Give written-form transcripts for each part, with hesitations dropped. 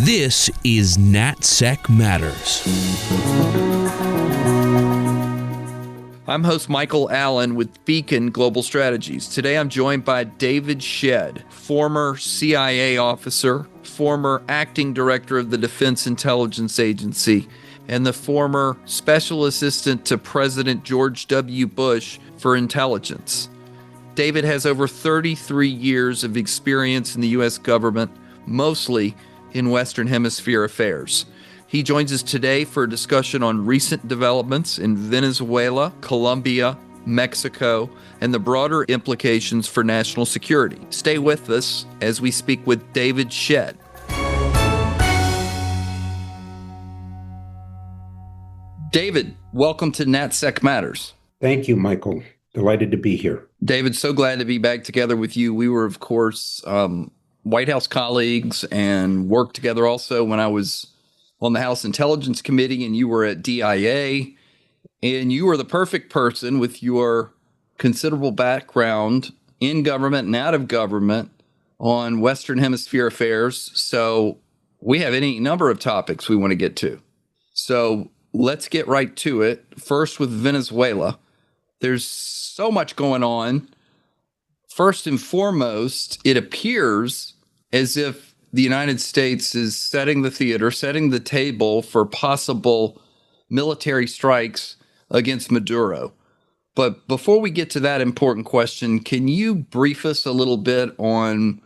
This is NatSec Matters. I'm host Michael Allen with Beacon Global Strategies. Today I'm joined by David Shedd, former CIA officer, former acting director of the Defense Intelligence Agency, and the former special assistant to President George W. Bush for intelligence. David has over 33 years of experience in the U.S. government, mostly in Western Hemisphere affairs. He joins us today for a discussion on recent developments in Venezuela, Colombia, Mexico, and the broader implications for national security. Stay with us as we speak with David Shedd. David, welcome to NatSec Matters. Thank you, Michael. Delighted to be here. David, so glad to be back together with you. We were, of course, White House colleagues and worked together also when I was on the House Intelligence Committee and you were at DIA. And you were the perfect person with your considerable background in government and out of government on Western Hemisphere affairs. So we have any number of topics we want to get to. So let's get right to it. First with Venezuela. There's so much going on. First and foremost, it appears as if the United States is setting the theater, setting the table for possible military strikes against Maduro. But before we get to that important question, can you brief us a little bit on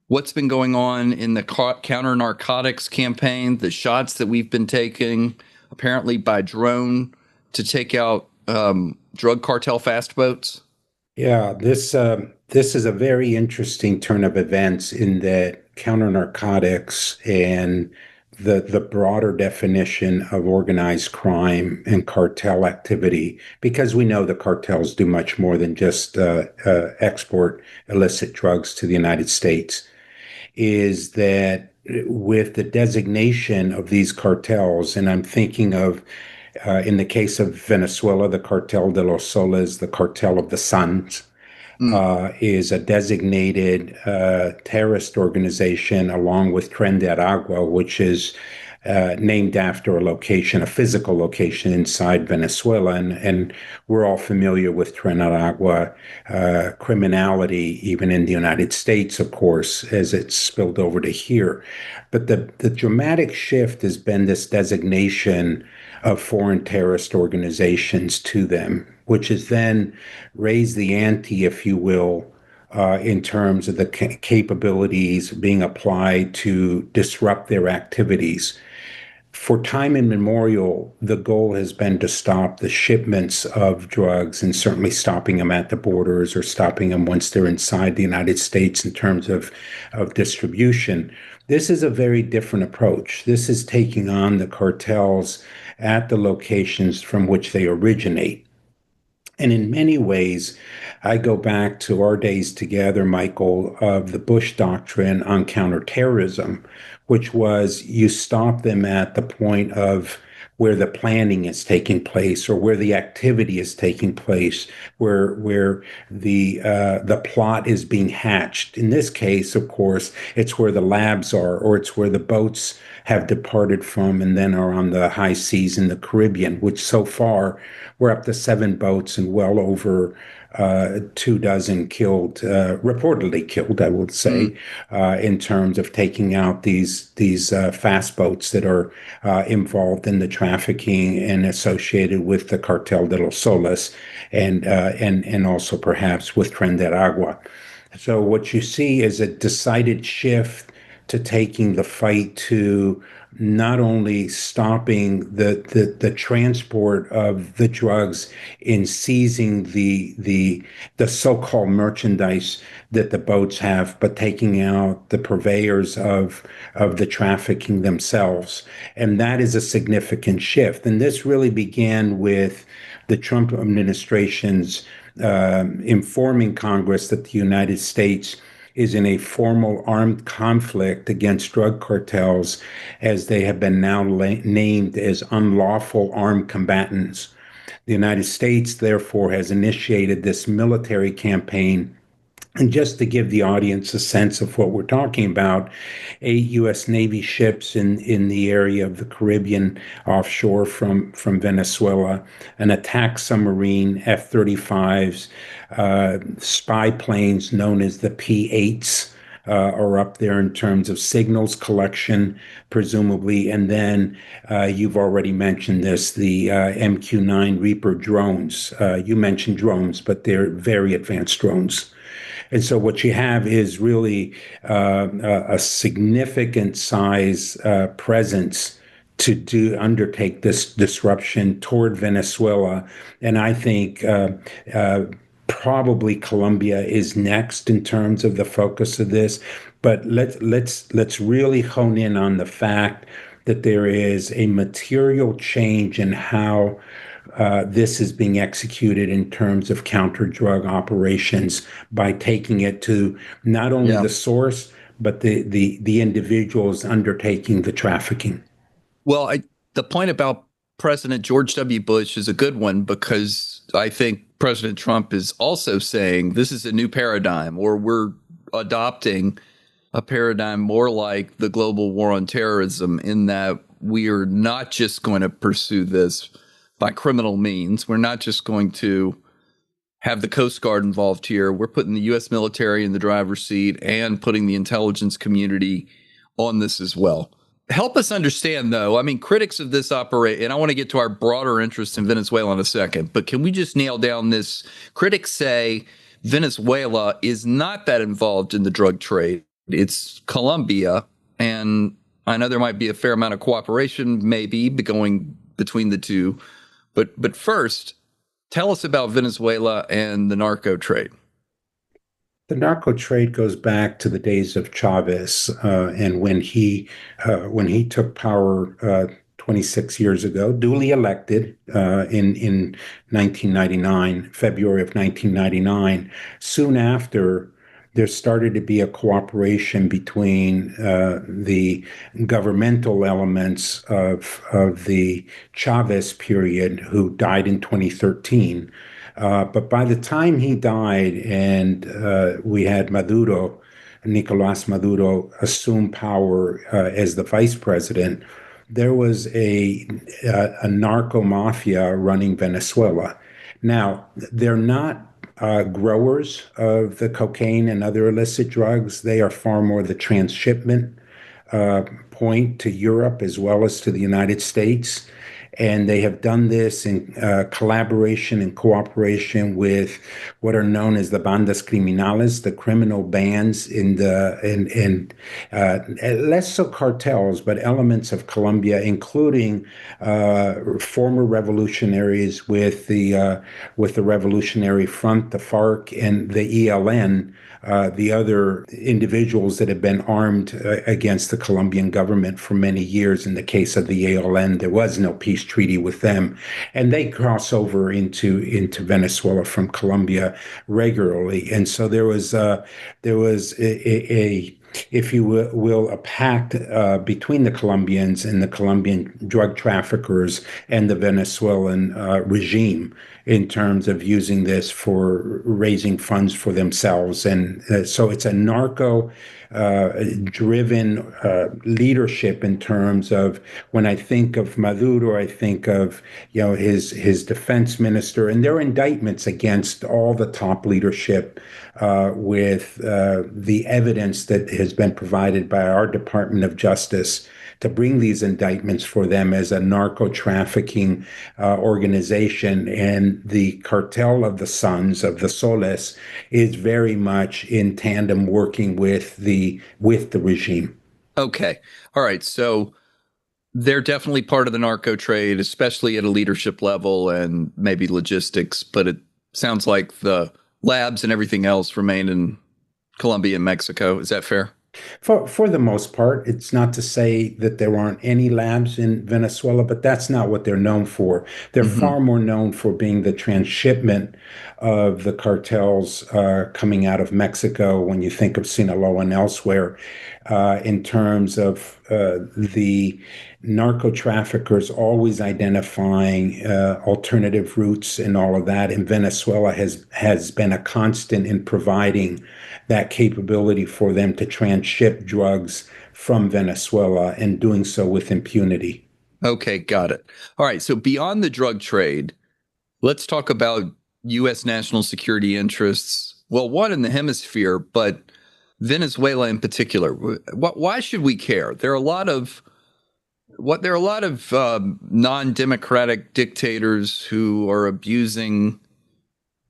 what's been going on in the counter-narcotics campaign, the shots that we've been taking, apparently by drone, to take out drug cartel fast boats? Yeah, this is a very interesting turn of events in that counter-narcotics and the broader definition of organized crime and cartel activity, because we know the cartels do much more than just export illicit drugs to the United States, is that with the designation of these cartels, and I'm thinking of in the case of Venezuela, the Cartel de los Soles, the Cartel of the Suns, is a designated terrorist organization along with Tren de Aragua, which is named after a location, a physical location inside Venezuela. And we're all familiar with Tren de Aragua criminality, even in the United States, of course, as it's spilled over to here. But the dramatic shift has been this designation of foreign terrorist organizations to them, which has then raised the ante, if you will, in terms of the capabilities being applied to disrupt their activities. For time immemorial, the goal has been to stop the shipments of drugs and certainly stopping them at the borders or stopping them once they're inside the United States in terms of distribution. This is a very different approach. This is taking on the cartels at the locations from which they originate. And in many ways, I go back to our days together, Michael, of the Bush doctrine on counterterrorism, which was you stop them at the point of where the planning is taking place or where the activity is taking place, where the plot is being hatched. In this case, of course, it's where the labs are, or it's where the boats have departed from and then are on the high seas in the Caribbean, which so far we're up to 7 boats and well over 24 killed, reportedly killed, I would say, in terms of taking out these fast boats that are involved in the trafficking and associated with the Cartel de los Soles and also perhaps with Tren de Aragua. So what you see is a decided shift to taking the fight to not only stopping the transport of the drugs in seizing the so-called merchandise that the boats have, but taking out the purveyors of the trafficking themselves. And that is a significant shift. And this really began with the Trump administration's informing Congress that the United States is in a formal armed conflict against drug cartels, as they have been now named as unlawful armed combatants. The United States, therefore, has initiated this military campaign And just to give the audience a sense of what we're talking about, 8 U.S. Navy ships in the area of the Caribbean offshore from Venezuela, an attack submarine, F-35s, spy planes known as the P-8s, are up there in terms of signals collection, presumably. And then you've already mentioned this, the MQ-9 Reaper drones. You mentioned drones, but they're very advanced drones. And so what you have is really a significant size presence to undertake this disruption toward Venezuela. And I think probably Colombia is next in terms of the focus of this. But let's really hone in on the fact that there is a material change in how this is being executed in terms of counter-drug operations by taking it to not only Yeah. the source, but the individuals undertaking the trafficking. Well, the point about President George W. Bush is a good one, because I think President Trump is also saying this is a new paradigm, or we're adopting a paradigm more like the global war on terrorism, in that we are not just going to pursue this by criminal means. We're not just going to have the Coast Guard involved here. We're putting the U.S. military in the driver's seat and putting the intelligence community on this as well. Help us understand, though. I mean, critics of this operate, and I want to get to our broader interest in Venezuela in a second, but can we just nail down this? Critics say Venezuela is not that involved in the drug trade. It's Colombia, and I know there might be a fair amount of cooperation maybe going between the two. But first, tell us about Venezuela and the narco trade. The narco trade goes back to the days of Chavez, and when he took power 26 years ago, duly elected in 1999, February of 1999. Soon after, there started to be a cooperation between the governmental elements of the Chavez period, who died in 2013. But by the time he died, and we had Maduro, Nicolas Maduro, assume power as the vice president, there was a narco mafia running Venezuela. Now, they're not growers of the cocaine and other illicit drugs. They are far more the transshipment point to Europe as well as to the United States. And they have done this in collaboration and cooperation with what are known as the bandas criminales, the criminal bands in less so cartels, but elements of Colombia, including former revolutionaries with the Revolutionary Front, the FARC, and the ELN. The other individuals that have been armed against the Colombian government for many years. In the case of the ALN, there was no peace treaty with them, and they cross over into Venezuela from Colombia regularly. And so there was a if you will, a pact between the Colombians and the Colombian drug traffickers and the Venezuelan regime in terms of using this for raising funds for themselves. And so it's a narco driven leadership in terms of, when I think of Maduro, I think of his defense minister, and there are indictments against all the top leadership with the evidence that has been provided by our Department of Justice to bring these indictments for them as a narco-trafficking organization. And the cartel of the Sons, of the Soles, is very much in tandem working with the regime. Okay. All right. So they're definitely part of the narco trade, especially at a leadership level and maybe logistics, but it sounds like the labs and everything else remain in Colombia and Mexico. Is that fair? For the most part. It's not to say that there aren't any labs in Venezuela, but that's not what they're known for. They're far more known for being the transshipment of the cartels coming out of Mexico. When you think of Sinaloa and elsewhere, in terms of the narco traffickers always identifying alternative routes and all of that. And Venezuela has been a constant in providing that capability for them to transship drugs from Venezuela and doing so with impunity. Okay, got it. All right. So beyond the drug trade, let's talk about U.S. national security interests. Well, one in the hemisphere, but Venezuela in particular. Why should we care? There are a lot of non-democratic dictators who are abusing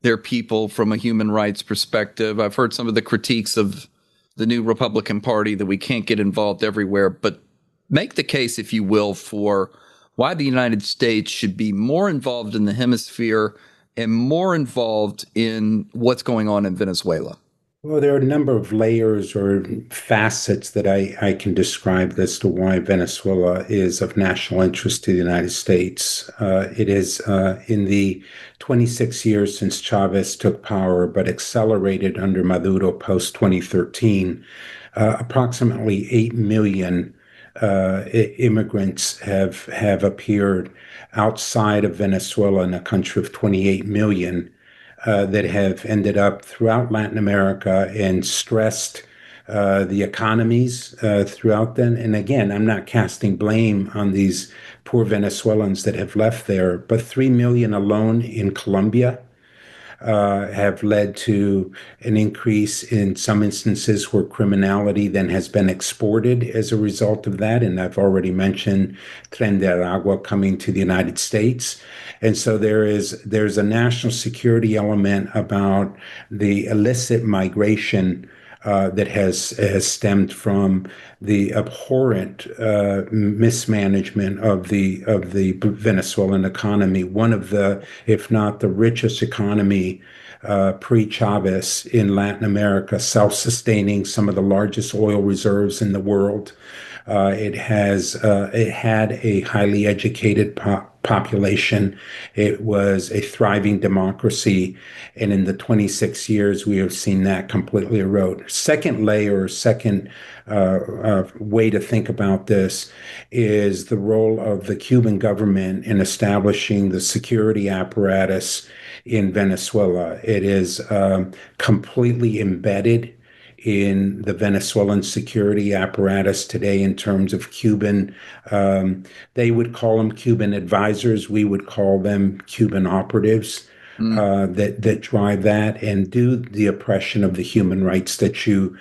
their people from a human rights perspective. I've heard some of the critiques of the new Republican Party that we can't get involved everywhere, but make the case, if you will, for why the United States should be more involved in the hemisphere and more involved in what's going on in Venezuela. Well, there are a number of layers or facets that I can describe as to why Venezuela is of national interest to the United States. It is in the 26 years since Chavez took power, but accelerated under Maduro post 2013. Approximately 8 million immigrants have appeared outside of Venezuela in a country of 28 million that have ended up throughout Latin America and stressed the economies throughout them. And again, I'm not casting blame on these poor Venezuelans that have left there, but 3 million alone in Colombia have led to an increase in some instances where criminality then has been exported as a result of that. And I've already mentioned Tren de Aragua coming to the United States. And so there's a national security element about the illicit migration that has stemmed from the abhorrent mismanagement of the Venezuelan economy, one of the, if not the richest economy pre-Chavez in Latin America, self-sustaining, some of the largest oil reserves in the world. It had a highly educated population. It was a thriving democracy. And in the 26 years, we have seen that completely erode. Second layer, second way to think about this is the role of the Cuban government in establishing the security apparatus in Venezuela. It is completely embedded in the Venezuelan security apparatus today in terms of Cuban, they would call them Cuban advisors. We would call them Cuban operatives that drive that and do the oppression of the human rights that you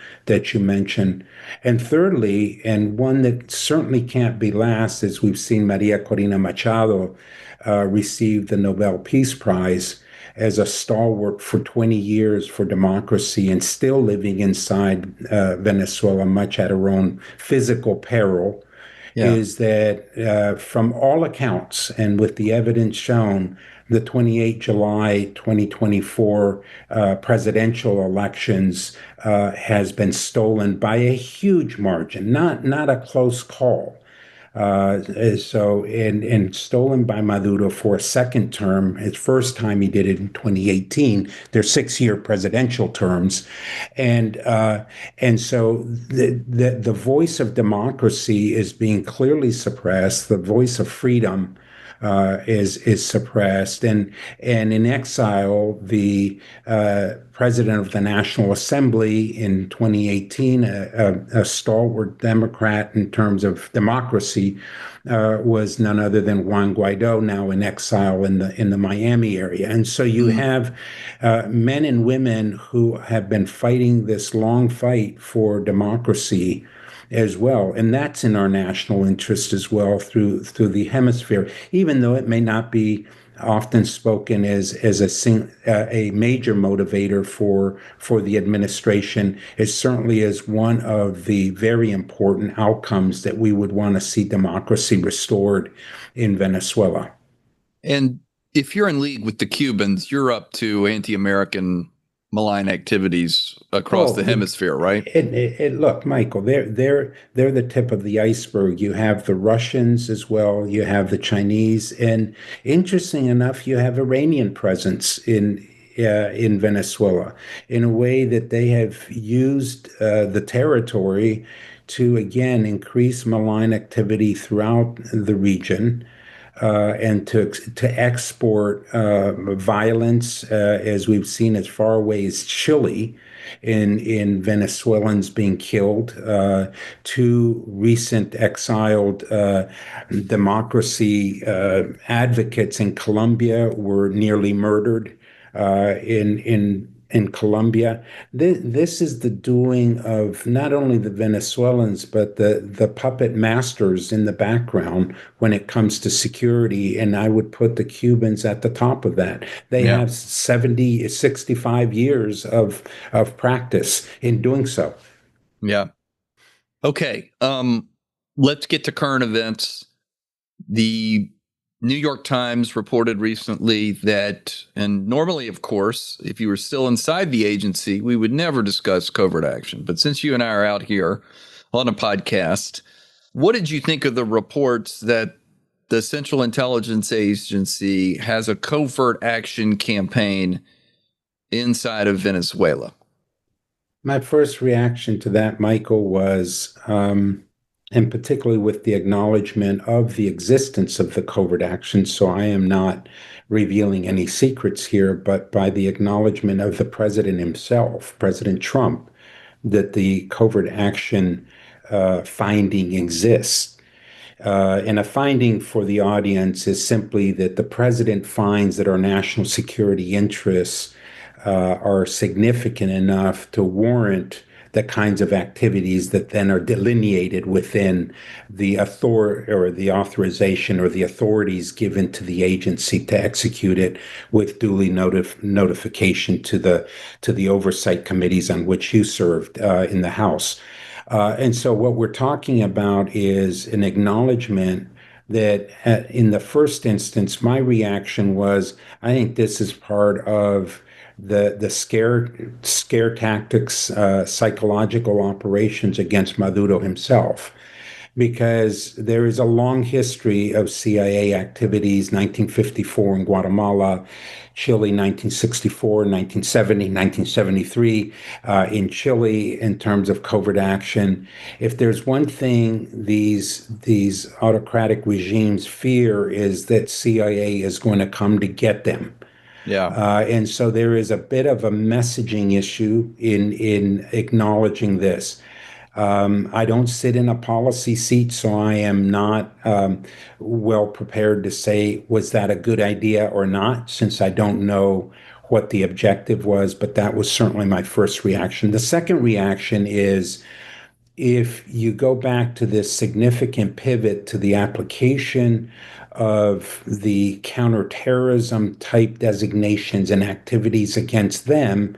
mentioned. And thirdly, and one that certainly can't be last, as we've seen Maria Corina Machado receive the Nobel Peace Prize as a stalwart for 20 years for democracy and still living inside Venezuela, much at her own physical peril, is that from all accounts and with the evidence shown, the 28 July 2024 presidential elections has been stolen by a huge margin, not a close call. And stolen by Maduro for a second term. His first time he did it in 2018. They're 6-year presidential terms, and so the voice of democracy is being clearly suppressed. The voice of freedom is suppressed, and in exile, the president of the National Assembly in 2018, a stalwart Democrat in terms of democracy, was none other than Juan Guaido, now in exile in the Miami area. And so you have men and women who have been fighting this long fight for democracy as well, and that's in our national interest as well through the hemisphere, even though it may not be often spoken as a major motivator for the administration. It certainly is one of the very important outcomes that we would want to see democracy restored in Venezuela. And if you're in league with the Cubans, you're up to anti-American malign activities across the hemisphere, right? Look, Michael, they're the tip of the iceberg. You have the Russians as well. You have the Chinese, and interesting enough, you have Iranian presence in Venezuela in a way that they have used the territory to, again, increase malign activity throughout the region, and to export violence, as we've seen as far away as Chile, in Venezuelans being killed. Two recent exiled democracy advocates in Colombia were nearly murdered in Colombia. This is the doing of not only the Venezuelans, but the puppet masters in the background when it comes to security. And I would put the Cubans at the top of that. They Yeah. have 70, 65 years of practice in doing so. Yeah. Okay. Let's get to current events. The New York Times reported recently that, and normally, of course, if you were still inside the agency, we would never discuss covert action. But since you and I are out here on a podcast, what did you think of the reports that the Central Intelligence Agency has a covert action campaign inside of Venezuela? My first reaction to that, Michael, was, and particularly with the acknowledgement of the existence of the covert action, so I am not revealing any secrets here, but by the acknowledgement of the president himself, President Trump, that the covert action finding exists. And a finding for the audience is simply that the president finds that our national security interests are significant enough to warrant the kinds of activities that then are delineated within the authorization or the authorities given to the agency to execute it, with duly notification to the oversight committees on which you served in the House. And so what we're talking about is an acknowledgement that in the first instance, my reaction was, I think this is part of the scare tactics, psychological operations against Maduro himself, because there is a long history of CIA activities: 1954 in Guatemala, Chile 1964, 1970, 1973 in Chile, in terms of covert action. If there's one thing these autocratic regimes fear, is that CIA is going to come to get them. Yeah. And so there is a bit of a messaging issue in acknowledging this. I don't sit in a policy seat, so I am not well prepared to say, was that a good idea or not, since I don't know what the objective was, but that was certainly my first reaction. The second reaction is, if you go back to this significant pivot to the application of the counterterrorism type designations and activities against them,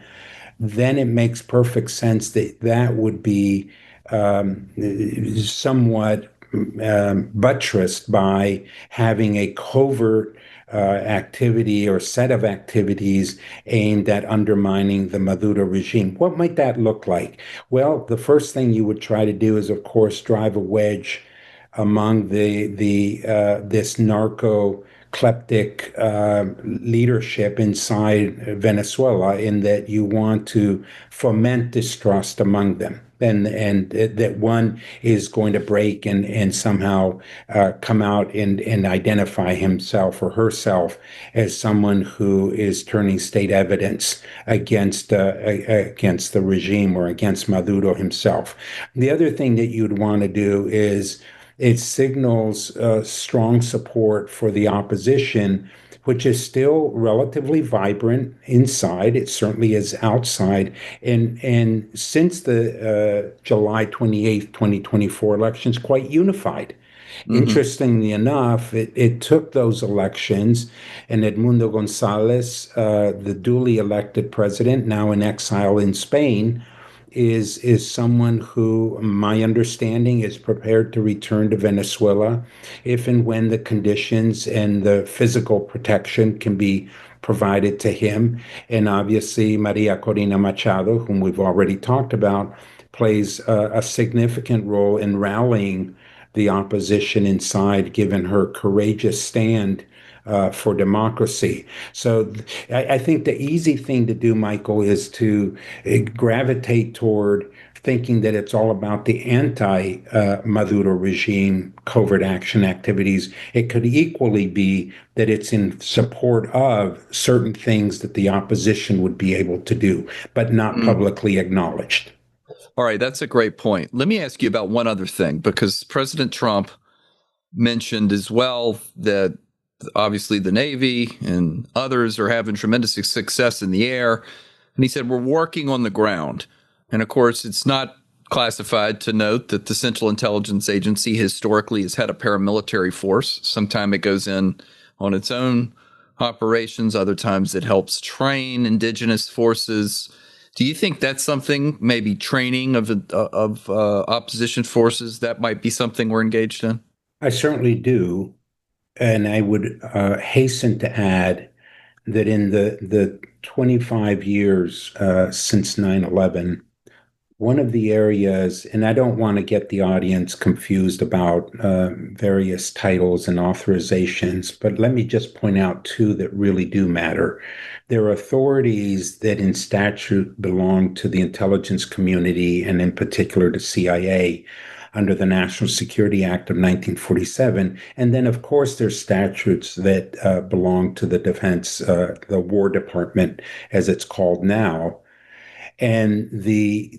then it makes perfect sense that that would be somewhat buttressed by having a covert activity or set of activities aimed at undermining the Maduro regime. What might that look like? Well, the first thing you would try to do is, of course, drive a wedge among this narco kleptic leadership inside Venezuela, in that you want to foment distrust among them, and that one is going to break and somehow come out and identify himself or herself as someone who is turning state evidence against the regime or against Maduro himself. The other thing that you'd want to do is, it signals strong support for the opposition, which is still relatively vibrant inside. It certainly is outside. And since the July 28th, 2024 elections, quite unified. Mm-hmm. Interestingly enough, it took those elections, and Edmundo Gonzalez, the duly elected president, now in exile in Spain, is someone who, my understanding, is prepared to return to Venezuela if and when the conditions and the physical protection can be provided to him. And obviously, Maria Corina Machado, whom we've already talked about, plays a significant role in rallying the opposition inside, given her courageous stand for democracy. So I think the easy thing to do, Michael, is to gravitate toward thinking that it's all about the anti-Maduro regime covert action activities. It could equally be that it's in support of certain things that the opposition would be able to do, but not Mm. publicly acknowledged. All right, that's a great point. Let me ask you about one other thing, because President Trump mentioned as well that obviously the Navy and others are having tremendous success in the air. And he said, we're working on the ground. And of course, it's not classified to note that the Central Intelligence Agency historically has had a paramilitary force. Sometimes it goes in on its own operations, other times it helps train indigenous forces. Do you think that's something, maybe training of opposition forces, that might be something we're engaged in? I certainly do. And I would hasten to add that in the 25 years since 9/11, one of the areas, and I don't want to get the audience confused about various titles and authorizations, but let me just point out two that really do matter. There are authorities that in statute belong to the intelligence community, and in particular the CIA, under the National Security Act of 1947. And then, of course, there's statutes that belong to the Defense, the War Department, as it's called now. And the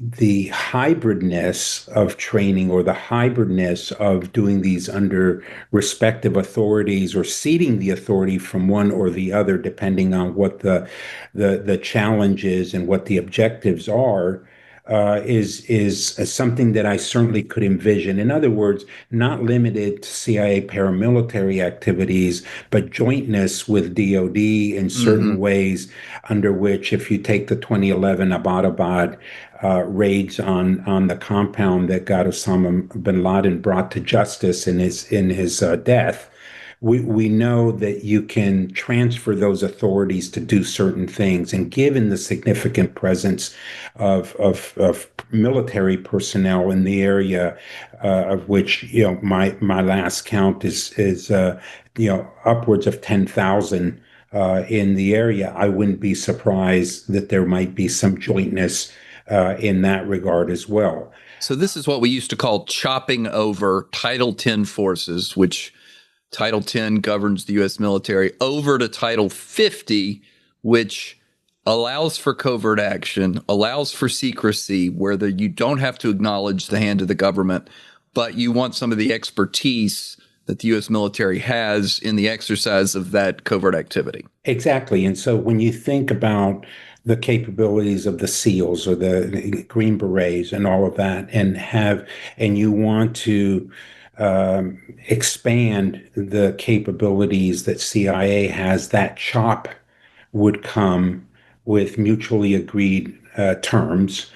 hybridness of training, or the hybridness of doing these under respective authorities, or ceding the authority from one or the other, depending on what the challenge is and what the objectives are, is something that I certainly could envision. In other words, not limited to CIA paramilitary activities, but jointness with DoD in certain ways, under which, if you take the 2011 Abbottabad raids on the compound that got Osama bin Laden brought to justice in his death, we know that you can transfer those authorities to do certain things. And given the significant presence of military personnel in the area, of which, my last count is upwards of 10,000 in the area, I wouldn't be surprised that there might be some jointness in that regard as well. So this is what we used to call chopping over Title 10 forces, which Title 10 governs the U.S. military, over to Title 50, which allows for covert action, allows for secrecy, where you don't have to acknowledge the hand of the government, but you want some of the expertise that the U.S. military has in the exercise of that covert activity. Exactly. And so when you think about the capabilities of the SEALs or the Green Berets and all of that, and you want to expand the capabilities that CIA has, that chop would come with mutually agreed terms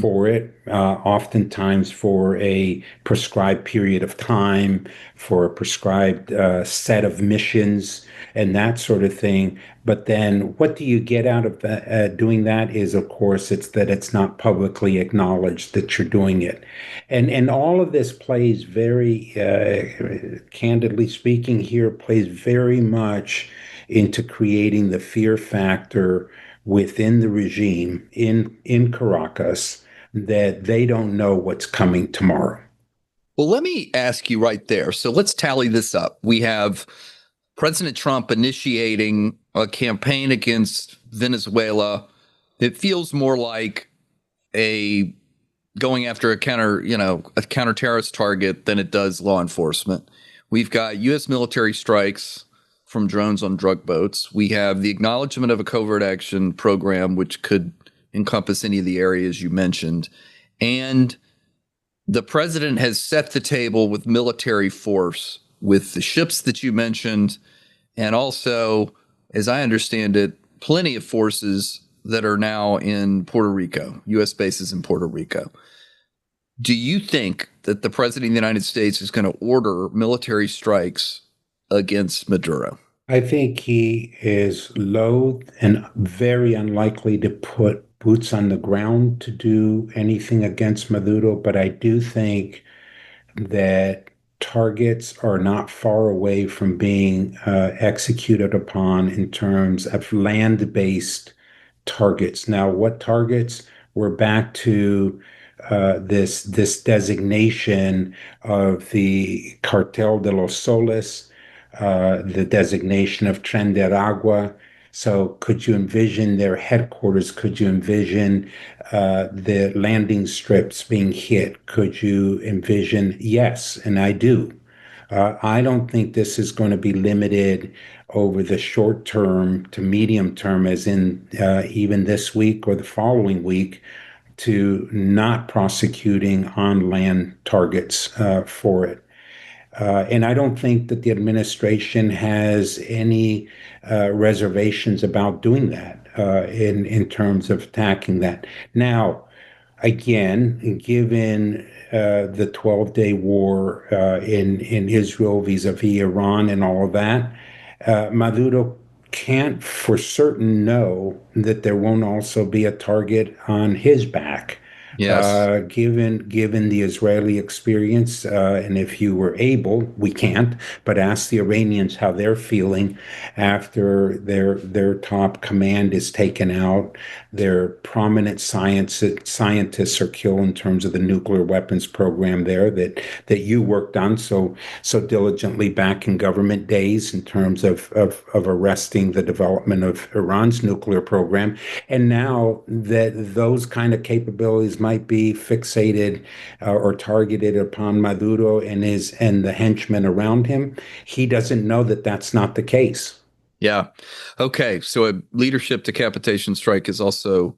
for it, oftentimes for a prescribed period of time, for a prescribed set of missions, and that sort of thing. But then what do you get out of doing that is, of course, it's not publicly acknowledged that you're doing it. And all of this plays very, candidly speaking here, plays very much into creating the fear factor within the regime in Caracas, that they don't know what's coming tomorrow. Well, let me ask you right there. So let's tally this up. We have President Trump initiating a campaign against Venezuela. It feels more like going after a counter-terrorist target than it does law enforcement. We've got U.S. military strikes from drones on drug boats. We have the acknowledgement of a covert action program, which could encompass any of the areas you mentioned. And the president has set the table with military force, with the ships that you mentioned, and also, as I understand it, plenty of forces that are now in Puerto Rico, U.S. bases in Puerto Rico. Do you think that the president of the United States is going to order military strikes against Maduro? I think he is loath and very unlikely to put boots on the ground to do anything against Maduro, but I do think that targets are not far away from being executed upon in terms of land-based targets. Now, what targets? We're back to this designation of the Cartel de los Soles, the designation of Tren de Aragua. So could you envision their headquarters? Could you envision the landing strips being hit? Could you envision? Yes, and I do. I don't think this is going to be limited over the short term to medium term, as in even this week or the following week, to not prosecuting on land targets for it. And I don't think that the administration has any reservations about doing that in terms of attacking that. Now, again, given the 12-day war in Israel vis-a-vis Iran and all of that, Maduro can't for certain know that there won't also be a target on his back. Yes. Given the Israeli experience, and if you were able, we can't, but ask the Iranians how they're feeling after their top command is taken out, their prominent scientists are killed in terms of the nuclear weapons program there that you worked on so diligently back in government days in terms of arresting the development of Iran's nuclear program, and now that those kind of capabilities might be fixated or targeted upon Maduro and the henchmen around him, he doesn't know that that's not the case. Yeah. Okay. So a leadership decapitation strike is also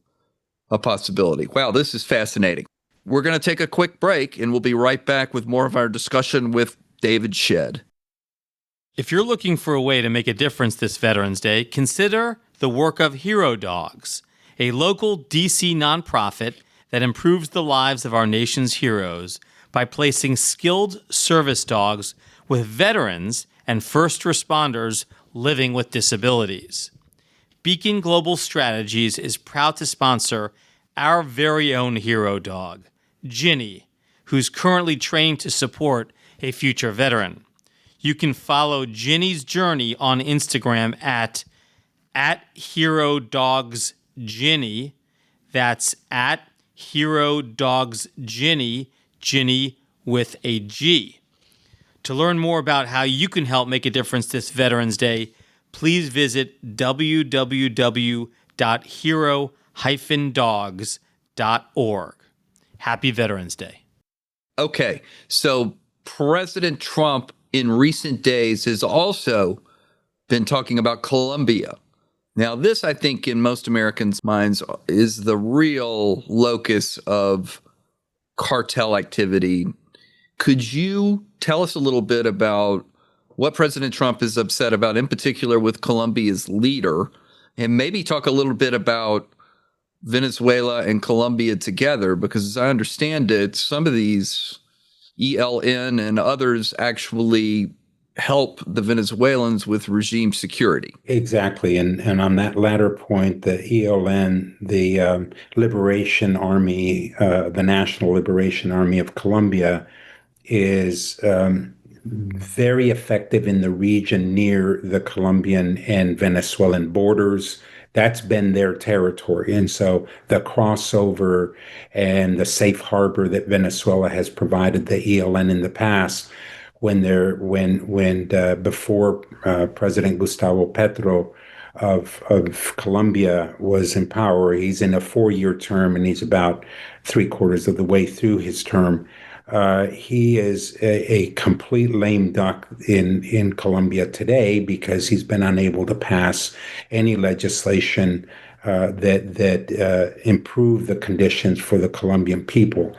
a possibility. Wow, this is fascinating. We're going to take a quick break, and we'll be right back with more of our discussion with David Shedd. If you're looking for a way to make a difference this Veterans Day, consider the work of Hero Dogs, a local DC nonprofit that improves the lives of our nation's heroes by placing skilled service dogs with veterans and first responders living with disabilities. Beacon Global Strategies is proud to sponsor our very own hero dog, Ginny, who's currently trained to support a future veteran. You can follow Ginny's journey on Instagram at Hero Dogs Ginny. That's at Hero Dogs Ginny, Ginny with a G. To learn more about how you can help make a difference this Veterans Day, please visit www.hero-dogs.org. Happy Veterans Day. Okay, so President Trump in recent days has also been talking about Colombia. Now, this, I think, in most Americans' minds is the real locus of cartel activity. Could you tell us a little bit about what President Trump is upset about, in particular with Colombia's leader, and maybe talk a little bit about Venezuela and Colombia together? Because as I understand it, some of these ELN and others actually help the Venezuelans with regime security. Exactly. And on that latter point, the ELN, the Liberation Army, the National Liberation Army of Colombia, is very effective in the region near the Colombian and Venezuelan borders. That's been their territory. And so the crossover and the safe harbor that Venezuela has provided the ELN in the past, before President Gustavo Petro of Colombia was in power, he's in a 4-year term and he's about 3/4 of the way through his term. He is a complete lame duck in Colombia today because he's been unable to pass any legislation that improve the conditions for the Colombian people.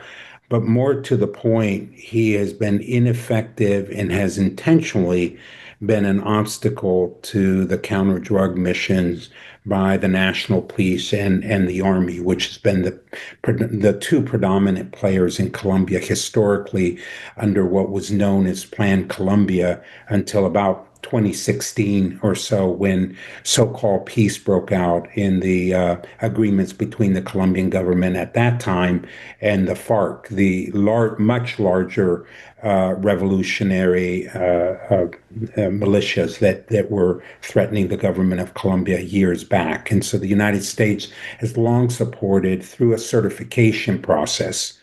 But more to the point, he has been ineffective and has intentionally been an obstacle to the counter-drug missions by the national police and the army, which has been the two predominant players in Colombia historically under what was known as Plan Colombia until about 2016 or so, when so-called peace broke out in the agreements between the Colombian government at that time and the FARC, the much larger revolutionary militias that were threatening the government of Colombia years back. And so the United States has long supported, through a certification process,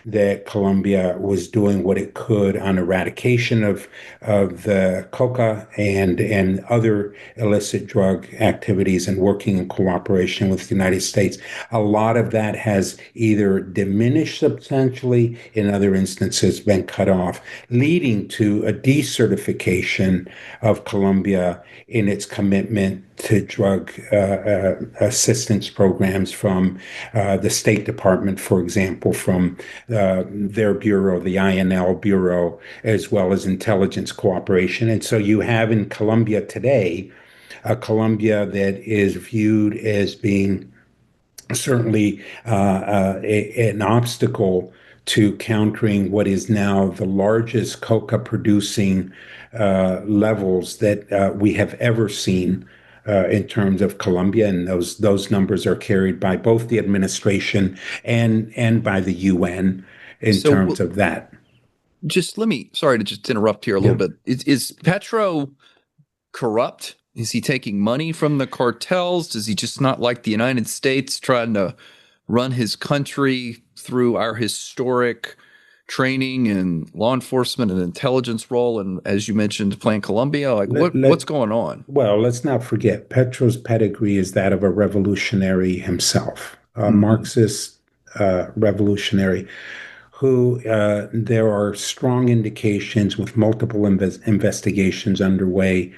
that Colombia was doing what it could on eradication of the coca and other illicit drug activities and working in cooperation with the United States. A lot of that has either diminished substantially, in other instances been cut off, leading to a decertification of Colombia in its commitment to drug assistance programs from the State Department, for example, from their bureau, the INL Bureau, as well as intelligence cooperation. And so you have in Colombia today a Colombia that is viewed as being certainly an obstacle to countering what is now the largest coca producing levels that we have ever seen in terms of Colombia, and those numbers are carried by both the administration and by the UN in terms of that. Just sorry to just interrupt here a little bit. Is Petro corrupt? Is he taking money from the cartels? Does he just not like the United States trying to run his country through our historic training and law enforcement and intelligence role? And as you mentioned, Plan Colombia, like what's going on? Well, let's not forget, Petro's pedigree is that of a revolutionary himself, a Marxist revolutionary, who there are strong indications with multiple investigations underway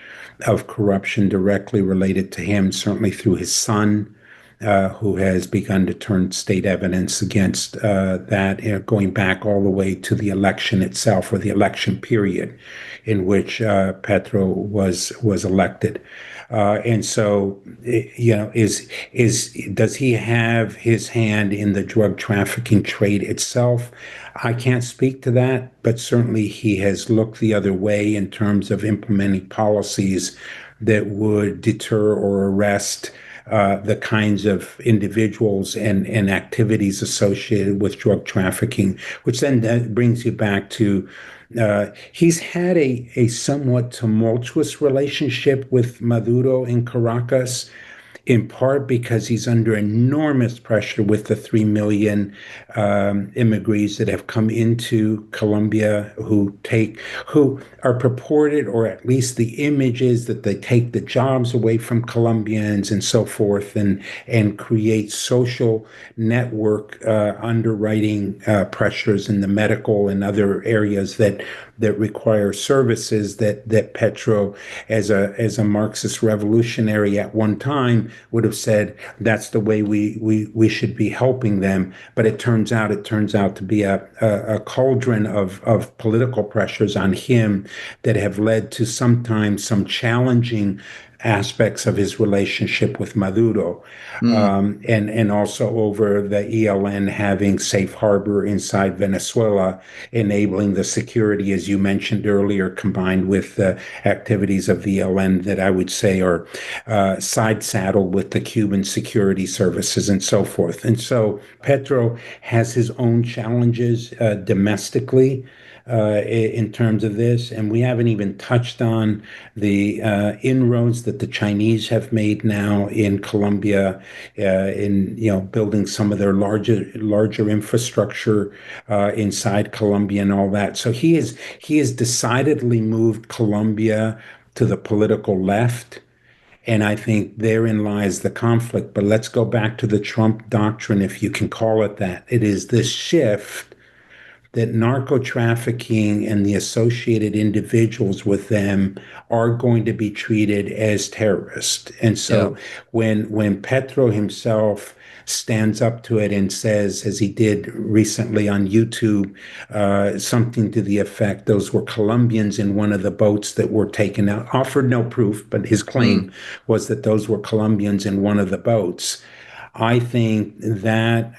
of corruption directly related to him, certainly through his son, who has begun to turn state evidence against that, going back all the way to the election itself, or the election period in which Petro was elected. And so, does he have his hand in the drug trafficking trade itself? I can't speak to that, but certainly he has looked the other way in terms of implementing policies that would deter or arrest the kinds of individuals and activities associated with drug trafficking, which then brings you back to he's had a somewhat tumultuous relationship with Maduro in Caracas, in part because he's under enormous pressure with the 3 million immigrants that have come into Colombia who are purported, or at least the image is that they take the jobs away from Colombians and so forth, and create social network underwriting pressures in the medical and other areas that require services that Petro, as a Marxist revolutionary at one time, would have said that's the way we should be helping them. But it turns out to be a cauldron of political pressures on him that have led to sometimes some challenging aspects of his relationship with Maduro, and also over the ELN having safe harbor inside Venezuela, enabling the security, as you mentioned earlier, combined with the activities of the ELN that I would say are side saddled with the Cuban security services and so forth. And so Petro has his own challenges domestically in terms of this, and we haven't even touched on the inroads that the Chinese have made now in Colombia, in building some of their larger infrastructure inside Colombia and all that. So he has decidedly moved Colombia to the political left. And I think therein lies the conflict. But let's go back to the Trump doctrine, if you can call it that. It is this shift that narco-trafficking and the associated individuals with them are going to be treated as terrorists. And so when Petro himself stands up to it and says, as he did recently on YouTube, something to the effect, those were Colombians in one of the boats that were taken out, offered no proof, but his claim was that those were Colombians in one of the boats. I think that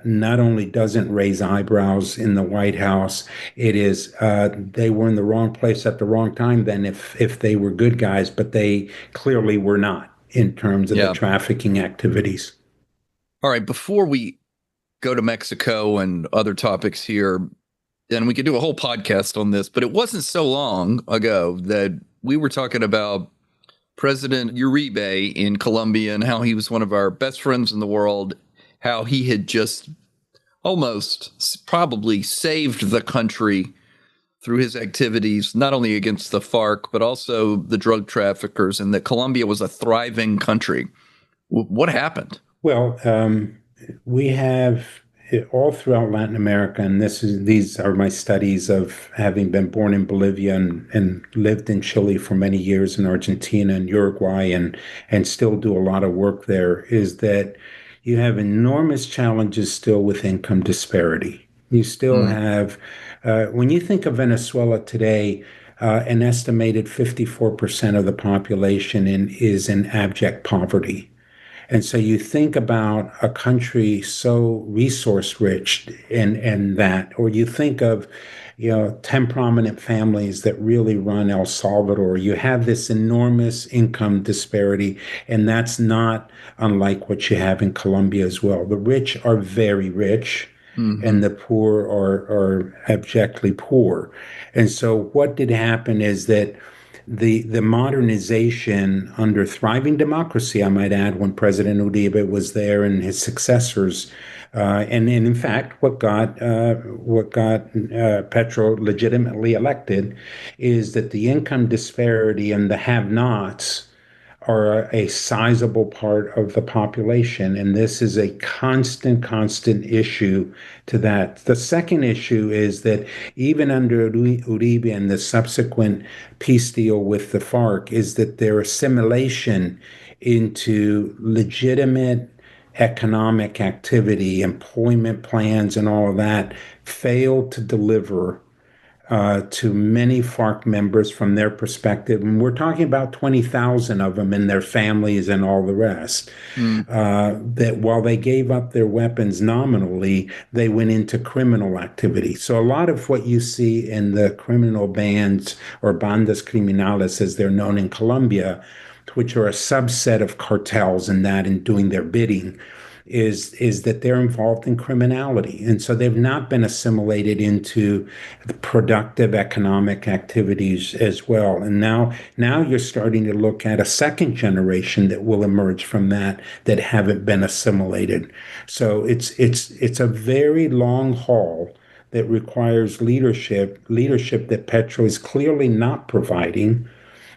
not only doesn't raise eyebrows in the White House, it is they were in the wrong place at the wrong time then if they were good guys, but they clearly were not in terms of the trafficking activities. All right, before we go to Mexico and other topics here, and we could do a whole podcast on this, but it wasn't so long ago that we were talking about President Uribe in Colombia and how he was one of our best friends in the world, how he had just probably saved the country through his activities, not only against the FARC, but also the drug traffickers, and that Colombia was a thriving country. What happened? Well, we have all throughout Latin America, and these are my studies of having been born in Bolivia and lived in Chile for many years, in Argentina and Uruguay, and still do a lot of work there, is that you have enormous challenges still with income disparity. You still have, when you think of Venezuela today, an estimated 54% of the population is in abject poverty. And so you think about a country so resource rich in that, or you think of, 10 prominent families that really run El Salvador. You have this enormous income disparity, and that's not unlike what you have in Colombia as well. The rich are very rich. And the poor are abjectly poor. And so what did happen is that the modernization under thriving democracy, I might add, when President Uribe was there and his successors, and in fact, what got Petro legitimately elected, is that the income disparity and the have-nots are a sizable part of the population, and this is a constant issue to that. The second issue is that even under Uribe and the subsequent peace deal with the FARC, is that their assimilation into legitimate economic activity, employment plans, and all of that failed to deliver to many FARC members from their perspective. And we're talking about 20,000 of them and their families and all the rest. That while they gave up their weapons nominally, they went into criminal activity. So a lot of what you see in the criminal bands, or bandas criminales as they're known in Colombia, which are a subset of cartels and doing their bidding, is that they're involved in criminality. And so they've not been assimilated into the productive economic activities as well. And now you're starting to look at a second generation that will emerge from that haven't been assimilated. So it's a very long haul that requires leadership that Petro is clearly not providing.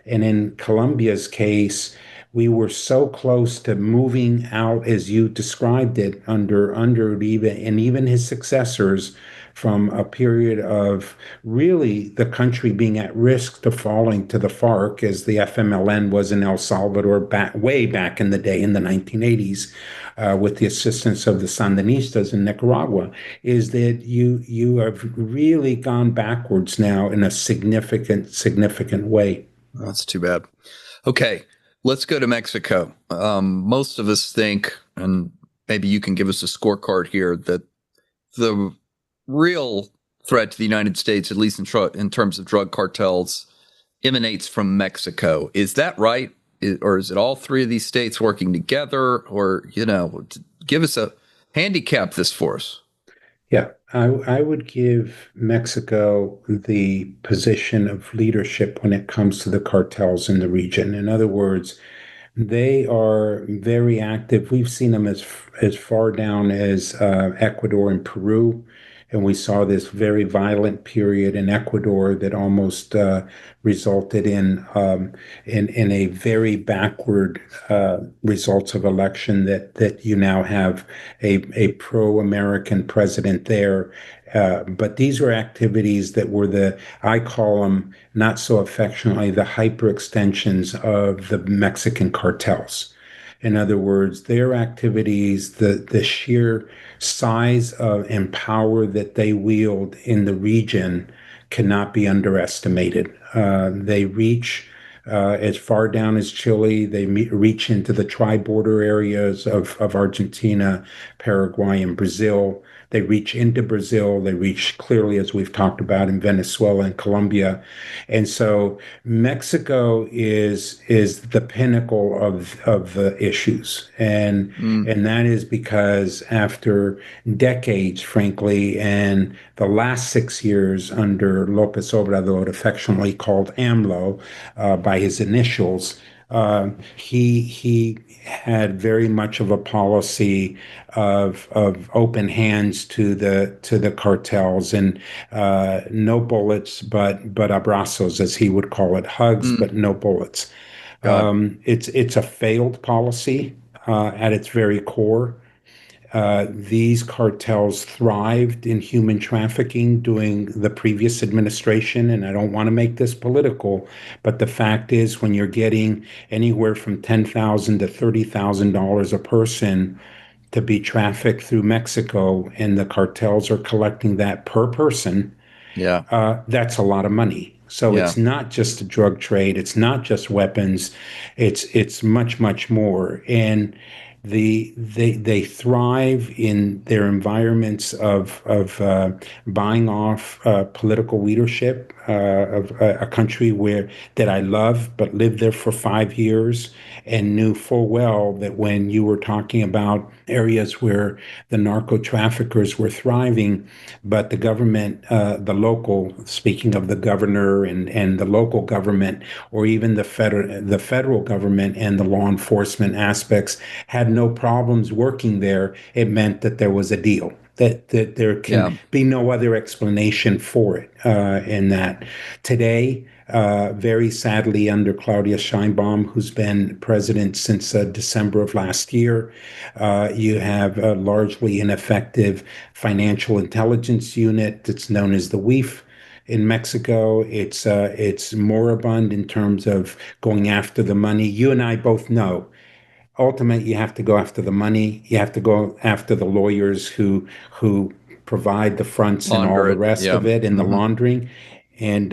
And in Colombia's case, we were so close to moving out, as you described it, under Uribe and even his successors, from a period of really the country being at risk to falling to the FARC, as the FMLN was in El Salvador way back in the day, in the 1980s, with the assistance of the Sandinistas in Nicaragua, is that you have really gone backwards now in a significant way. That's too bad. Okay, let's go to Mexico. Most of us think, and maybe you can give us a scorecard here, that the real threat to the United States, at least in terms of drug cartels, emanates from Mexico. Is that right? Or is it all three of these states working together? Or, give us handicap this for us. Yeah, I would give Mexico the position of leadership when it comes to the cartels in the region. In other words, they are very active. We've seen them as far down as Ecuador and Peru. And we saw this very violent period in Ecuador that almost resulted in a very backward results of election, that you now have a pro-American president there. But these were activities that were I call them, not so affectionately, the hyper extensions of the Mexican cartels. In other words, their activities, the sheer size of and power that they wield in the region cannot be underestimated. They reach as far down as Chile. They reach into the tri-border areas of Argentina, Paraguay, and Brazil. They reach into Brazil. They reach clearly, as we've talked about, in Venezuela and Colombia. And so Mexico is the pinnacle of the issues. And that is because after decades, frankly, and the last 6 years under López Obrador, affectionately called AMLO by his initials, He had very much of a policy of open hands to the cartels, and no bullets, but abrazos, as he would call it, hugs, Mm, but no bullets. got it. It's a failed policy at its very core. These cartels thrived in human trafficking during the previous administration, and I don't want to make this political, but the fact is, when you're getting anywhere from $10,000 to $30,000 a person to be trafficked through Mexico, and the cartels are collecting that per person, Yeah. that's a lot of money. So Yeah. it's not just a drug trade. It's not just weapons. It's much, much more. And they thrive in their environments of buying off political leadership of a country where that I love, but lived there for 5 years and knew full well that when you were talking about areas where the narco traffickers were thriving, but the government, speaking of the governor and the local government, or even the federal government and the law enforcement aspects had no problems working there, it meant that there was a deal. That there can Yeah. be no other explanation for it. In that today, very sadly, under Claudia Sheinbaum, who's been president since December of last year, you have a largely ineffective financial intelligence unit that's known as the WEAF in Mexico. It's moribund in terms of going after the money. You and I both know ultimately you have to go after the money. You have to go after the lawyers who provide the fronts and all Launder the it. rest Yeah. of it, and the Hmm. laundering, and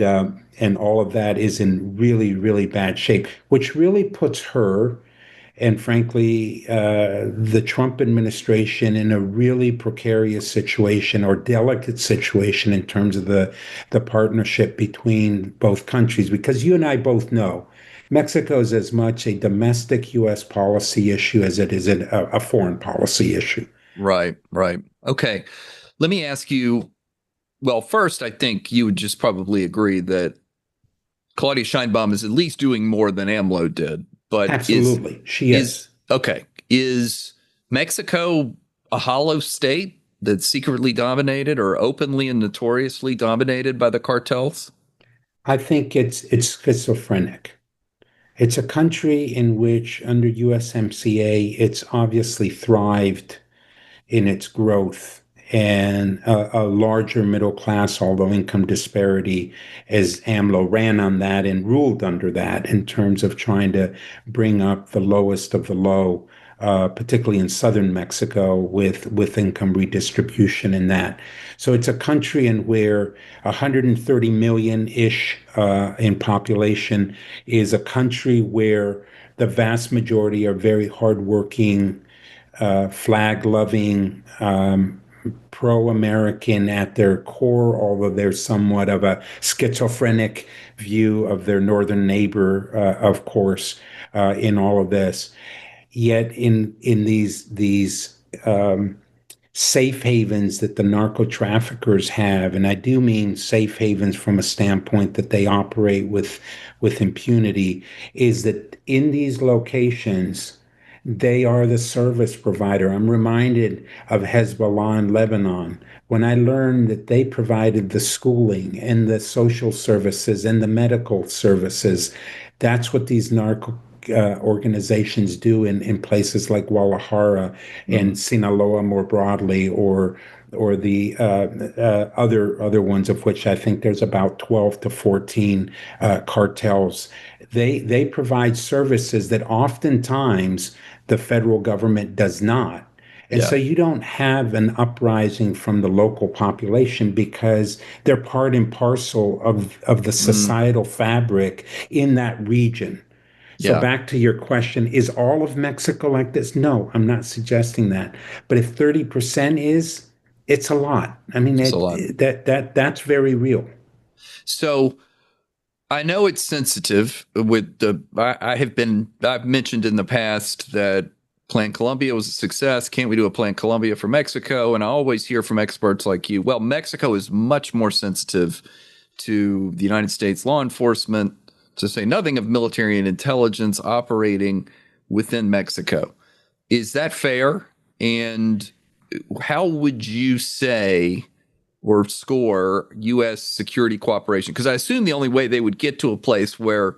all of that is in really, really bad shape, which really puts her and frankly the Trump administration in a really precarious situation or delicate situation in terms of the partnership between both countries, because you and I both know Mexico is as much a domestic U.S. policy issue as it is a foreign policy issue. Right. Right. Okay. Let me ask you. Well, first, I think you would just probably agree that Claudia Sheinbaum is at least doing more than AMLO did. But Absolutely, she is is. okay. Is Mexico a hollow state that's secretly dominated or openly and notoriously dominated by the cartels? I think it's schizophrenic. It's a country in which, under USMCA, it's obviously thrived in its growth and a larger middle class, although income disparity, as AMLO ran on that and ruled under that in terms of trying to bring up the lowest of the low, particularly in southern Mexico with income redistribution in that. So it's a country in where 130 million ish in population is a country where the vast majority are very hardworking, flag loving, pro American at their core, although there's somewhat of a schizophrenic view of their northern neighbor, of course, in all of this. Yet, in these safe havens that the narco traffickers have, and I do mean safe havens from a standpoint that they operate with impunity, is that in these locations, they are the service provider. I'm reminded of Hezbollah in Lebanon when I learned that they provided the schooling and the social services and the medical services. That's what these narco organizations do in places like Guadalajara Mm, and Sinaloa more broadly, or the other ones, of which I think there's about 12 to 14 cartels. They provide services that oftentimes the federal government does not. And yeah. so you don't have an uprising from the local population because they're part and parcel of the Mm, societal fabric in that region. So yeah. back to your question, is all of Mexico like this? No, I'm not suggesting that. But if 30% is, it's a lot. I mean, It's a lot. that's very real. So I know it's sensitive with I've mentioned in the past that Plan Colombia was a success. Can't we do a Plan Colombia for Mexico? And I always hear from experts like you, well, Mexico is much more sensitive to the United States law enforcement to say nothing of military and intelligence operating within Mexico. Is that fair? And how would you say or score U.S. security cooperation? Because I assume the only way they would get to a place where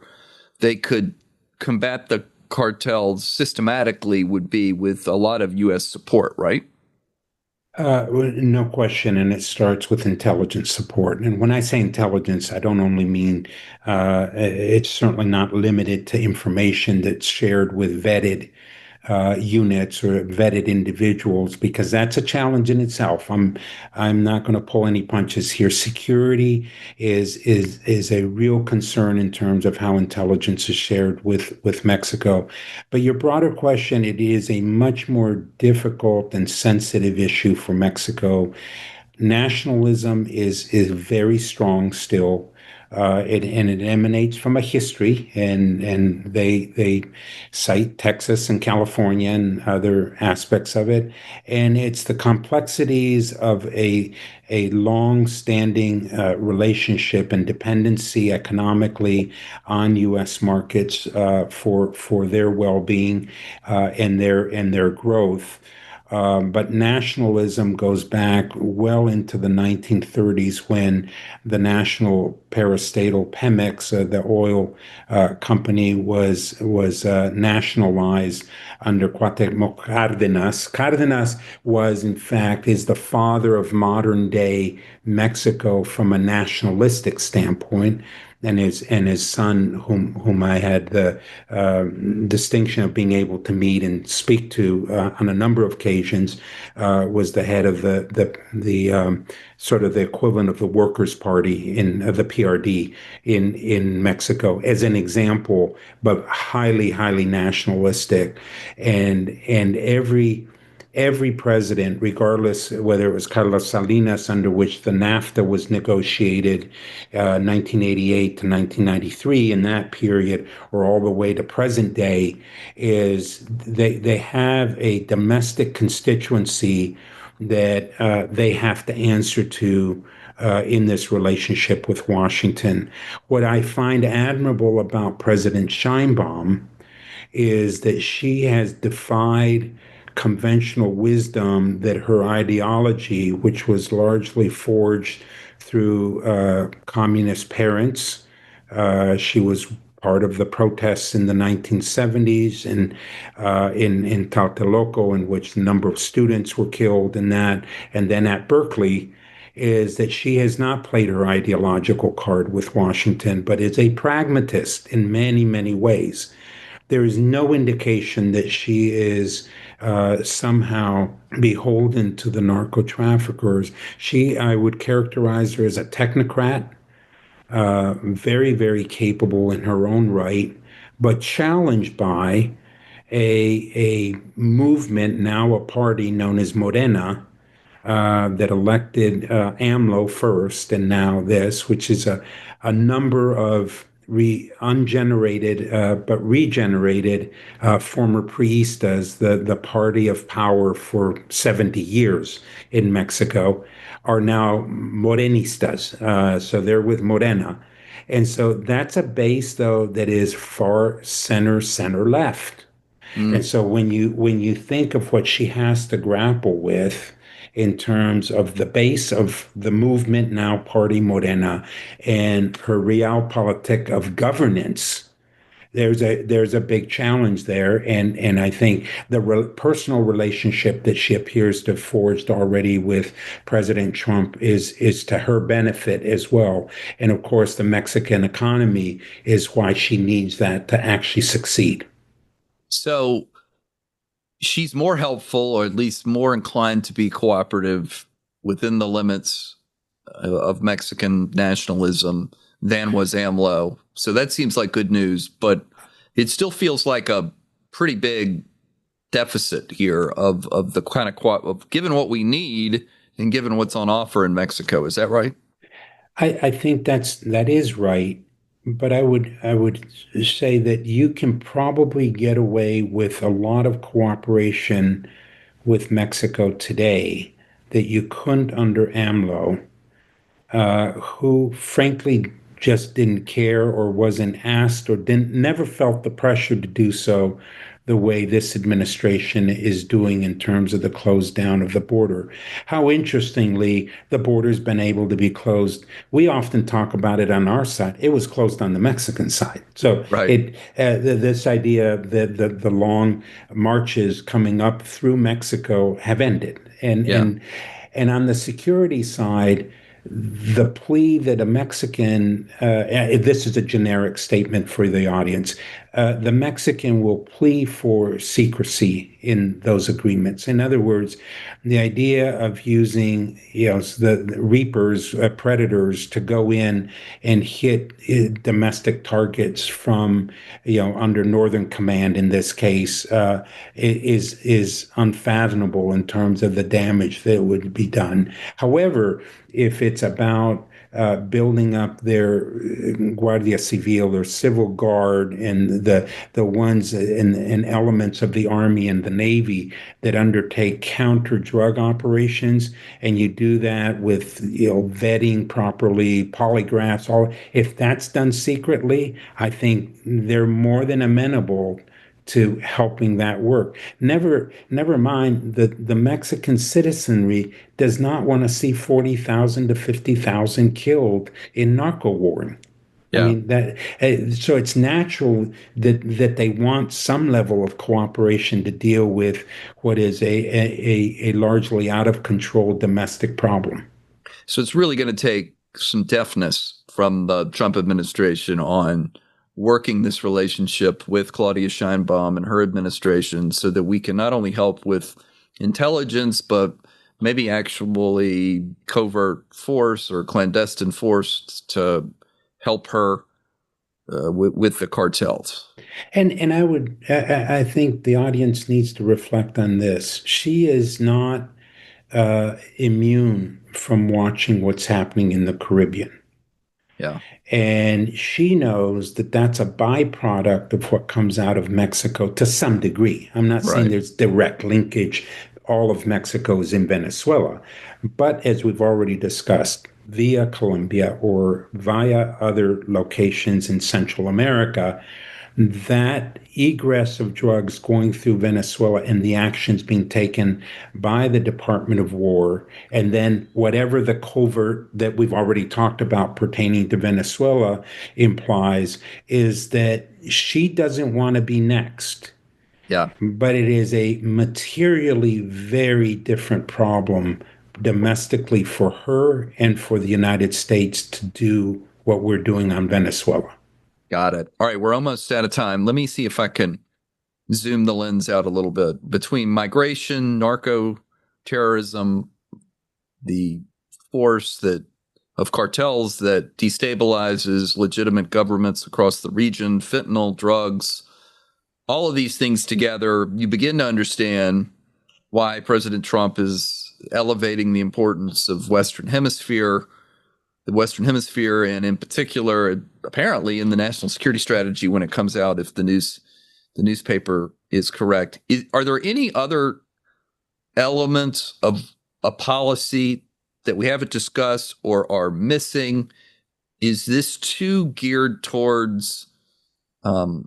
they could combat the cartels systematically would be with a lot of U.S. support, right? No question, and it starts with intelligence support. And when I say intelligence, I don't only mean it's certainly not limited to information that's shared with vetted units or vetted individuals, because that's a challenge in itself. I'm not going to pull any punches here. Security is a real concern in terms of how intelligence is shared with Mexico. But your broader question, it is a much more difficult and sensitive issue for Mexico. Nationalism is very strong still. It emanates from a history, and they cite Texas and California and other aspects of it, and it's the complexities of a long-standing relationship and dependency economically on U.S. markets for their well-being and their growth. But nationalism goes back well into the 1930s when the national parastatal Pemex, the oil company, was nationalized under Cuauhtemoc Cárdenas. Cárdenas was, in fact, is the father of modern day Mexico from a nationalistic standpoint. And his son, whom I had the distinction of being able to meet and speak to on a number of occasions, was the head of the sort of the equivalent of the Workers' Party in the PRD in Mexico, as an example, but highly nationalistic, and every president, regardless whether it was Carlos Salinas, under which the NAFTA was negotiated, 1988 to 1993, in that period, or all the way to present day, is they have a domestic constituency that they have to answer to in this relationship with Washington. What I find admirable about President Sheinbaum is that she has defied conventional wisdom, that her ideology, which was largely forged through communist parents, she was part of the protests in the 1970s and in Tlatelolco, in which a number of students were killed, and then at Berkeley, is that she has not played her ideological card with Washington, but is a pragmatist in many ways. There is no indication that she is somehow beholden to the narco-traffickers. I would characterize her as a technocrat, very capable in her own right, but challenged by a movement, now a party known as Morena, that elected AMLO first, and now this, which is a number of ungenerated but regenerated former priistas, the party of power for 70 years in Mexico, are now Morenistas. So they're with Morena. And so that's a base, though, that is far center left. And so when you think of what she has to grapple with in terms of the base of the movement, now Party Morena, and her realpolitik of governance, there's a big challenge there, and I think the personal relationship that she appears to have forged already with President Trump is to her benefit as well. And of course, the Mexican economy is why she needs that to actually succeed. So she's more helpful, or at least more inclined to be cooperative within the limits of Mexican nationalism than was AMLO. So that seems like good news, but it still feels like a pretty big deficit here of the kind of given what we need and given what's on offer in Mexico. Is that right? I think that is right. But I would say that you can probably get away with a lot of cooperation with Mexico today that you couldn't under AMLO, who frankly just didn't care or wasn't asked or didn't never felt the pressure to do so the way this administration is doing in terms of the close down of the border. How interestingly, the border's been able to be closed. We often talk about it on our side. It was closed on the Mexican side. So Right. this idea that the long marches coming up through Mexico have ended. Yeah. And on the security side, the plea that a Mexican, this is a generic statement for the audience, the Mexican will plea for secrecy in those agreements. In other words, the idea of using, the reapers, predators, to go in and hit domestic targets from, under Northern Command in this case, is unfathomable in terms of the damage that would be done. However, if it's about building up their Guardia Civil or civil guard and the ones and elements of the Army and the Navy that undertake counter drug operations, and you do that with vetting properly, polygraphs, all. If that's done secretly, I think they're more than amenable to helping that work. Never mind that the Mexican citizenry does not want to see 40,000 to 50,000 killed in narco warring. I Yeah. mean that, so it's natural that they want some level of cooperation to deal with what is a largely out of control domestic problem. So it's really going to take some deftness from the Trump administration on working this relationship with Claudia Sheinbaum and her administration so that we can not only help with intelligence, but maybe actually covert force or clandestine force to help her with the cartels. And I think the audience needs to reflect on this. She is not immune from watching what's happening in the Caribbean. Yeah. And she knows that that's a byproduct of what comes out of Mexico to some degree. I'm not saying there's direct linkage. All of Mexico is in Venezuela. But as we've already discussed, via Colombia or via other locations in Central America, that egress of drugs going through Venezuela and the actions being taken by the Department of War, and then whatever the covert that we've already talked about pertaining to Venezuela implies, is that she doesn't want to be next. Yeah. But it is a materially very different problem domestically for her and for the United States to do what we're doing on Venezuela. Got it. All right, we're almost out of time. Let me see if I can zoom the lens out a little bit. Between migration, narco-terrorism, the force of cartels that destabilizes legitimate governments across the region, fentanyl, drugs, all of these things together, you begin to understand why President Trump is elevating the importance of Western Hemisphere, the Western Hemisphere, and in particular, apparently in the national security strategy when it comes out, if the newspaper is correct. Are there any other elements of a policy that we haven't discussed or are missing? Is this too geared towards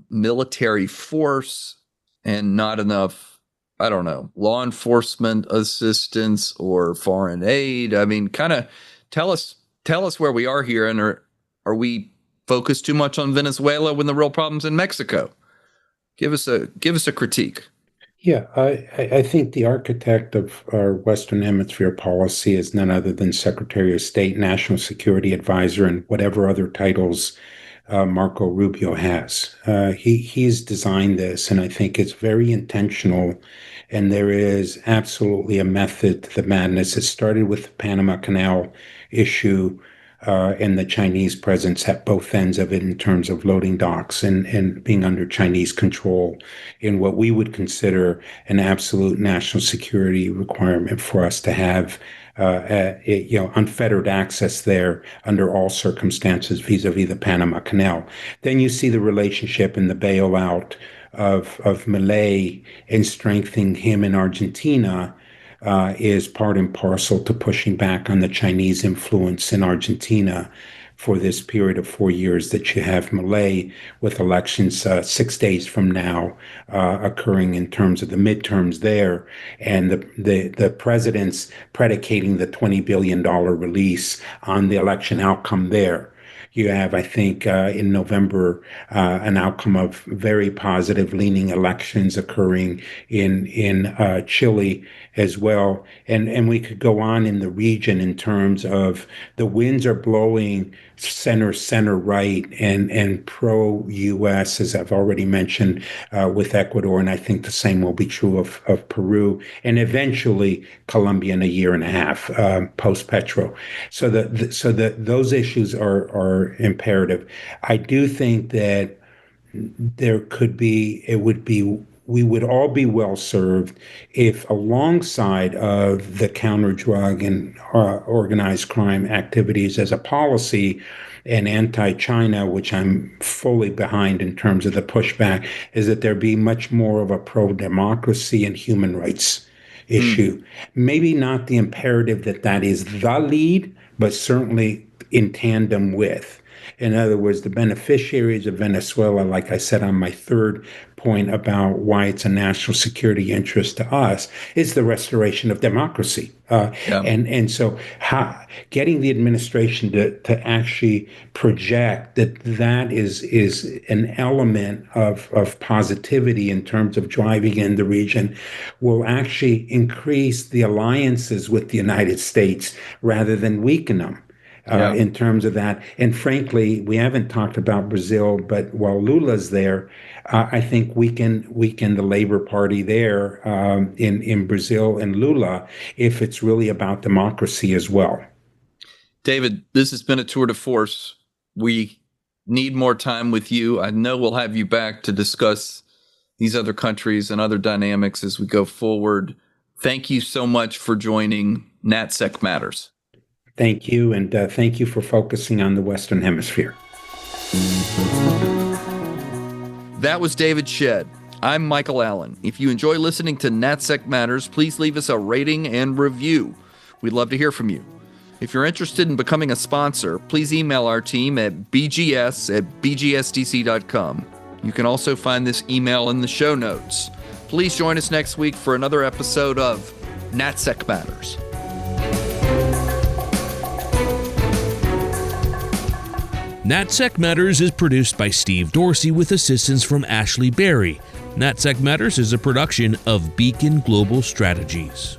military force and not enough, I don't know, law enforcement assistance or foreign aid? I mean, kind of tell us where we are here, and are we focused too much on Venezuela when the real problem's in Mexico? Give us a critique. Yeah, I think the architect of our Western Hemisphere policy is none other than Secretary of State, National Security Advisor, and whatever other titles Marco Rubio has. He's designed this, and I think it's very intentional. And there is absolutely a method to the madness. It started with the Panama Canal issue and the Chinese presence at both ends of it in terms of loading docks and being under Chinese control in what we would consider an absolute national security requirement for us to have unfettered access there under all circumstances vis-a-vis the Panama Canal. Then you see the relationship and the bailout of Malay and strengthening him in Argentina is part and parcel to pushing back on the Chinese influence in Argentina. for this period of 4 years that you have Malay with elections 6 days from now occurring in terms of the midterms there, and the president's predicating the $20 billion release on the election outcome there. You have, I think, in November, an outcome of very positive leaning elections occurring in Chile as well. And we could go on in the region in terms of the winds are blowing center right and pro-U.S., as I've already mentioned, with Ecuador. And I think the same will be true of Peru and eventually Colombia in a year and a half post-Petro. So those issues are imperative. I do think that we would all be well served if, alongside of the counter drug and organized crime activities as a policy and anti-China, which I'm fully behind in terms of the pushback, is that there be much more of a pro-democracy and human rights issue. Maybe not the imperative that is the lead, but certainly in tandem with. In other words, the beneficiaries of Venezuela, like I said on my third point about why it's a national security interest to us, is the restoration of democracy. And so getting the administration to actually project that is an element of positivity in terms of driving in the region will actually increase the alliances with the United States rather than weaken them. In terms of that. And frankly, we haven't talked about Brazil, but while Lula's there, I think weaken the Labor Party there in Brazil and Lula if it's really about democracy as well. David, this has been a tour de force. We need more time with you. I know we'll have you back to discuss these other countries and other dynamics as we go forward. Thank you so much for joining NatSec Matters. Thank you, and thank you for focusing on the Western Hemisphere. That was David Shedd. I'm Michael Allen. If you enjoy listening to NatSec Matters, please leave us a rating and review. We'd love to hear from you. If you're interested in becoming a sponsor, please email our team at bgs@bgsdc.com. You can also find this email in the show notes. Please join us next week for another episode of NatSec Matters. NatSec Matters is produced by Steve Dorsey with assistance from Ashley Berry. NatSec Matters is a production of Beacon Global Strategies.